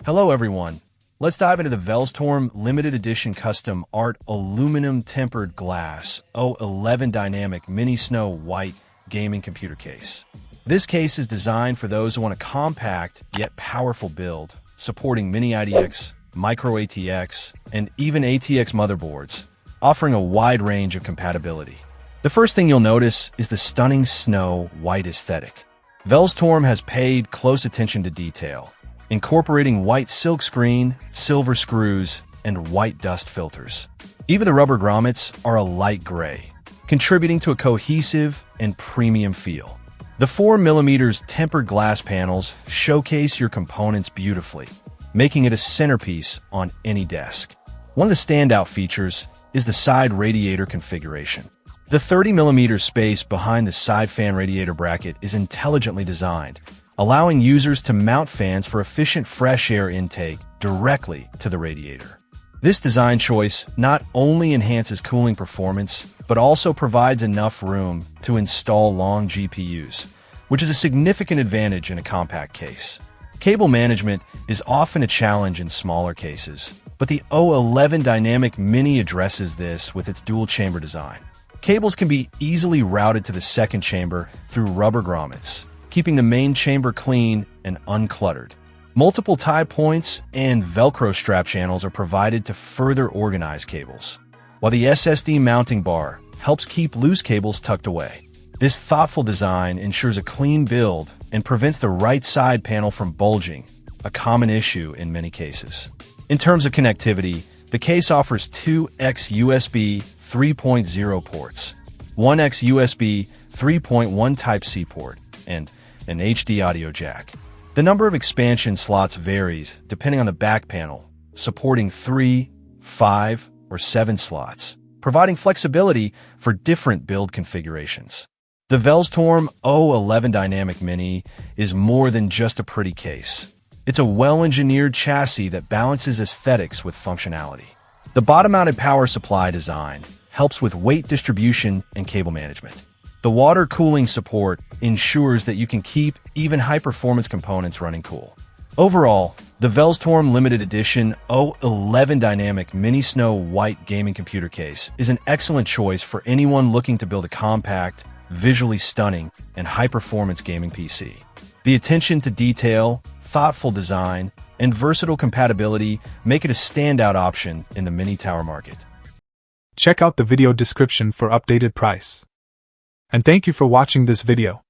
Hello everyone. Let's dive into the Velztorm limited edition custom art aluminum tempered glass O11 dynamic mini snow white gaming computer case. This case is designed for those who want a compact yet powerful build, supporting mini IDX, micro ATX, and even ATX motherboards, offering a wide range of compatibility. The first thing you'll notice is the stunning snow white aesthetic. Velztorm has paid close attention to detail, incorporating white silk screen, silver screws, and white dust filters. Even the rubber grommets are a light gray, contributing to a cohesive and premium feel. The 4mm tempered glass panels showcase your components beautifully, making it a centerpiece on any desk. One of the standout features is the side radiator configuration. The 30mm space behind the side fan radiator bracket is intelligently designed, allowing users to mount fans for efficient fresh air intake directly to the radiator. This design choice not only enhances cooling performance, but also provides enough room to install long GPUs, which is a significant advantage in a compact case. Cable management is often a challenge in smaller cases, but the O11 Dynamic Mini addresses this with its dual-chamber design. Cables can be easily routed to the second chamber through rubber grommets, keeping the main chamber clean and uncluttered. Multiple tie points and Velcro strap channels are provided to further organize cables, while the SSD mounting bar helps keep loose cables tucked away. This thoughtful design ensures a clean build and prevents the right side panel from bulging, a common issue in many cases. In terms of connectivity, the case offers 2x USB 3.0 ports, 1x USB 3.1 Type-C port, and an HD audio jack. The number of expansion slots varies depending on the back panel, supporting 3, 5, or 7 slots, providing flexibility for different build configurations. The Velztorm O11 Dynamic Mini is more than just a pretty case. It's a well-engineered chassis that balances aesthetics with functionality. The bottom-mounted power supply design helps with weight distribution and cable management. The water cooling support ensures that you can keep even high-performance components running cool. Overall, the Velztorm limited edition O11 Dynamic Mini Snow White gaming computer case is an excellent choice for anyone looking to build a compact, visually stunning, and high-performance gaming PC. The attention to detail, thoughtful design, and versatile compatibility make it a standout option in the mini tower market. Check out the video description for updated price. And thank you for watching this video.